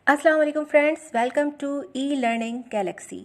अस्सलाम वालेकुम friends, welcome to e learning Galaxy.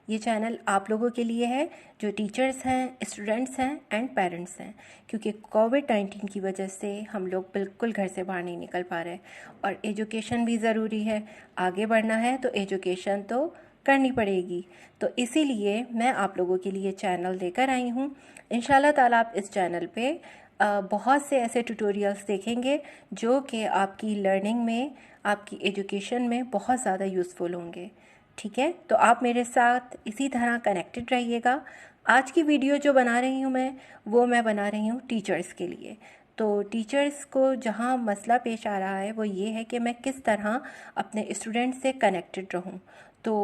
ये चैनल आप लोगों के लिए है जो टीचर्स हैं, स्टूडेंट्स हैं एंड पेरेंट्स हैं, क्योंकि कोविड-19 की वजह से हम लोग बिल्कुल घर से बाहर नहीं निकल पा रहे और एजुकेशन भी ज़रूरी है। आगे बढ़ना है तो एजुकेशन तो करनी पड़ेगी। तो इसीलिए मैं आप लोगों के लिए चैनल लेकर आई हूँ। इंशाल्लाह ताला आप इस चैनल पे बहुत से ऐसे ट्यूटोरियल्स देखेंगे जो कि आपकी लर्निंग में, आपकी एजुकेशन में बहुत ज़्यादा यूज़फुल होंगे। ठीक है, तो आप मेरे साथ इसी तरह कनेक्टेड रहिएगा। आज की वीडियो जो बना रही हूँ वो मैं बना रही हूँ टीचर्स के लिए। तो टीचर्स को जहाँ मसला पेश आ रहा है वो ये है कि मैं किस तरह अपने स्टूडेंट से कनेक्टेड रहूँ। तो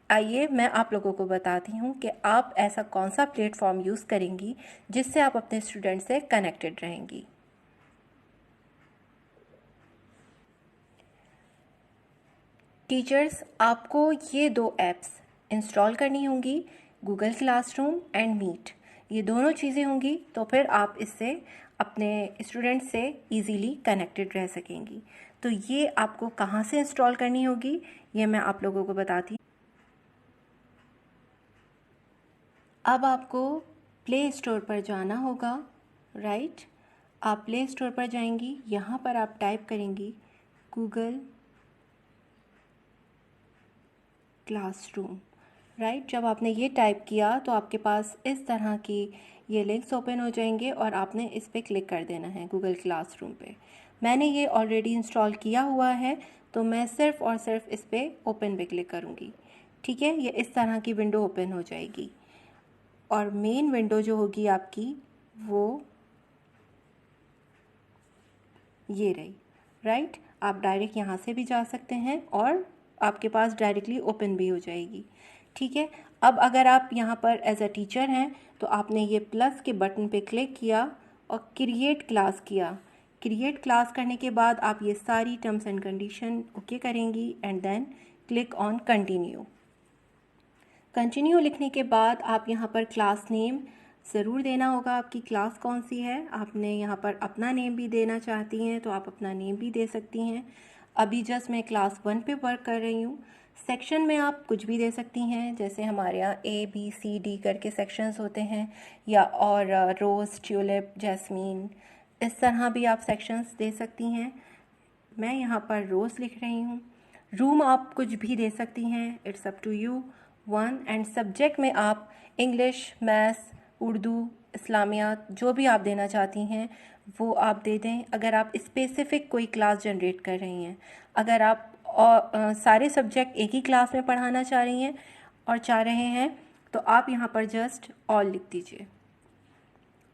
आइए मैं आप लोगों को बताती हूँ कि आप ऐसा कौन सा प्लेटफॉर्म यूज़ करेंगी जिससे आप अपने स्टूडेंट से कनेक्टेड रहेंगी। टीचर्स, आपको ये दो ऐप्स इंस्टॉल करनी होंगी, गूगल क्लासरूम एंड मीट। ये दोनों चीज़ें होंगी तो फिर आप इससे अपने स्टूडेंट से इजीली कनेक्टेड रह सकेंगी। तो ये आपको कहाँ से इंस्टॉल करनी होगी ये मैं आप लोगों को बताती हूँ। अब आपको प्ले स्टोर पर जाना होगा, राइट। आप प्ले स्टोर पर जाएंगी, यहाँ पर आप टाइप करेंगी गूगल क्लासरूम, राइट। जब आपने ये टाइप किया तो आपके पास इस तरह की ये लिंक्स ओपन हो जाएंगे और आपने इस पर क्लिक कर देना है गूगल क्लासरूम पे। मैंने ये ऑलरेडी इंस्टॉल किया हुआ है तो मैं सिर्फ़ और सिर्फ इस पर ओपन पे क्लिक करूँगी। ठीक है, ये इस तरह की विंडो ओपन हो जाएगी और मेन विंडो जो होगी आपकी वो ये रही, राइट। आप डायरेक्ट यहाँ से भी जा सकते हैं और आपके पास डायरेक्टली ओपन भी हो जाएगी। ठीक है, अब अगर आप यहाँ पर एज अ टीचर हैं तो आपने ये प्लस के बटन पे क्लिक किया और क्रिएट क्लास किया। क्रिएट क्लास करने के बाद आप ये सारी टर्म्स एंड कंडीशन ओके करेंगी and then click on continue. Continue लिखने के बाद आप यहाँ पर क्लास नेम ज़रूर देना होगा। आपकी क्लास कौन सी है, आपने यहाँ पर अपना नेम भी देना चाहती हैं तो आप अपना नेम भी दे सकती हैं। अभी जस्ट मैं क्लास 1 पे वर्क कर रही हूँ। सेक्शन में आप कुछ भी दे सकती हैं, जैसे हमारे यहाँ ABCD करके सेक्शंस होते हैं, या और रोज़, ट्यूलिप, जैस्मीन, इस तरह भी आप सेक्शंस दे सकती हैं। मैं यहाँ पर रोज़ लिख रही हूँ। रूम आप कुछ भी दे सकती हैं, it's up to you. And subject में आप इंग्लिश, मैथ्स, उर्दू, इस्लामियात जो भी आप देना चाहती हैं वो आप दे दें। अगर आप स्पेसिफ़िक कोई क्लास जनरेट कर रही हैं, अगर आप सारे सब्जेक्ट एक ही क्लास में पढ़ाना चाह रही हैं और चाह रहे हैं तो आप यहाँ पर जस्ट ऑल लिख दीजिए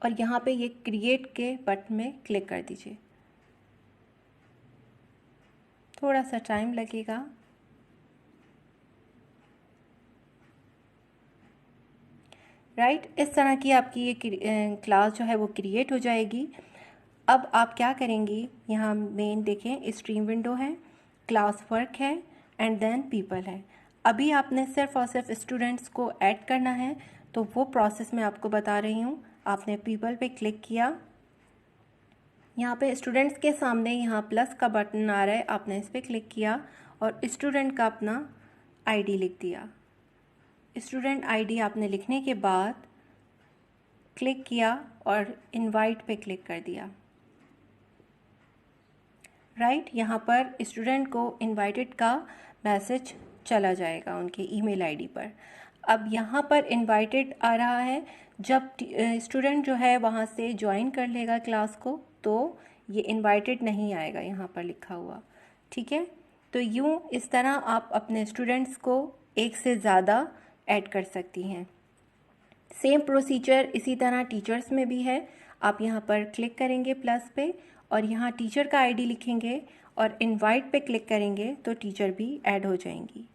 और यहाँ पे ये क्रिएट के बटन में क्लिक कर दीजिए। थोड़ा सा टाइम लगेगा। राइट, इस तरह की आपकी ये क्लास जो है वो क्रिएट हो जाएगी। अब आप क्या करेंगी, यहाँ मेन देखें स्ट्रीम विंडो है, क्लास वर्क है एंड देन पीपल है। अभी आपने सिर्फ और सिर्फ स्टूडेंट्स को ऐड करना है तो वो प्रोसेस मैं आपको बता रही हूँ। आपने पीपल पे क्लिक किया, यहाँ पे स्टूडेंट्स के सामने यहाँ प्लस का बटन आ रहा है, आपने इस पर क्लिक किया और स्टूडेंट का अपना आईडी लिख दिया। स्टूडेंट आईडी आपने लिखने के बाद क्लिक किया और इनवाइट पे क्लिक कर दिया, राइट। यहाँ पर स्टूडेंट को इनवाइटेड का मैसेज चला जाएगा उनके ईमेल आईडी पर। अब यहाँ पर इनवाइटेड आ रहा है, जब स्टूडेंट जो है वहाँ से ज्वाइन कर लेगा क्लास को तो ये इनवाइटेड नहीं आएगा यहाँ पर लिखा हुआ। ठीक है, तो यूँ इस तरह आप अपने स्टूडेंट्स को एक से ज़्यादा ऐड कर सकती हैं। सेम प्रोसीजर इसी तरह टीचर्स में भी है। आप यहाँ पर क्लिक करेंगे प्लस पे और यहाँ टीचर का आईडी लिखेंगे और इनवाइट पे क्लिक करेंगे तो टीचर भी ऐड हो जाएंगी।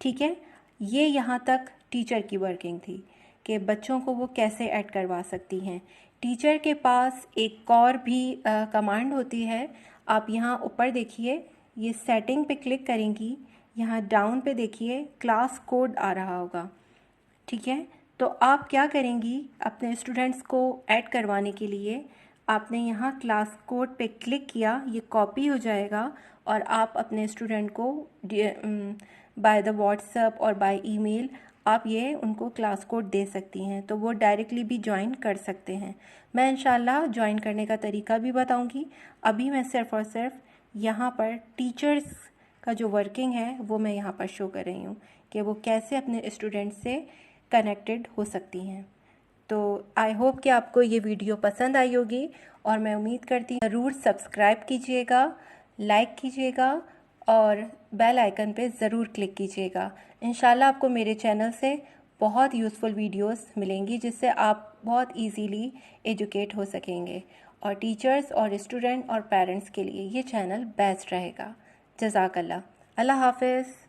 ठीक है, ये यहाँ तक टीचर की वर्किंग थी कि बच्चों को वो कैसे ऐड करवा सकती हैं। टीचर के पास एक और भी कमांड होती है। आप यहाँ ऊपर देखिए, ये सेटिंग पे क्लिक करेंगी, यहाँ डाउन पे देखिए क्लास कोड आ रहा होगा। ठीक है, तो आप क्या करेंगी, अपने स्टूडेंट्स को ऐड करवाने के लिए आपने यहाँ क्लास कोड पे क्लिक किया, ये कॉपी हो जाएगा और आप अपने स्टूडेंट को बाय द व्हाट्सएप और बाय ईमेल आप ये उनको क्लास कोड दे सकती हैं, तो वो डायरेक्टली भी ज्वाइन कर सकते हैं। मैं इंशाल्लाह ज्वाइन करने का तरीका भी बताऊंगी। अभी मैं सिर्फ़ और सिर्फ यहाँ पर टीचर्स का जो वर्किंग है वो मैं यहाँ पर शो कर रही हूँ कि वो कैसे अपने स्टूडेंट से कनेक्टेड हो सकती हैं। तो आई होप कि आपको ये वीडियो पसंद आई होगी और मैं उम्मीद करती हूँ ज़रूर सब्सक्राइब कीजिएगा, लाइक कीजिएगा और बेल आइकन पे ज़रूर क्लिक कीजिएगा। इंशाल्लाह आपको मेरे चैनल से बहुत यूज़फुल वीडियोस मिलेंगी जिससे आप बहुत इजीली एजुकेट हो सकेंगे और टीचर्स और स्टूडेंट और पेरेंट्स के लिए ये चैनल बेस्ट रहेगा। जज़ाकल्लाह। अल्लाह हाफ़िज़।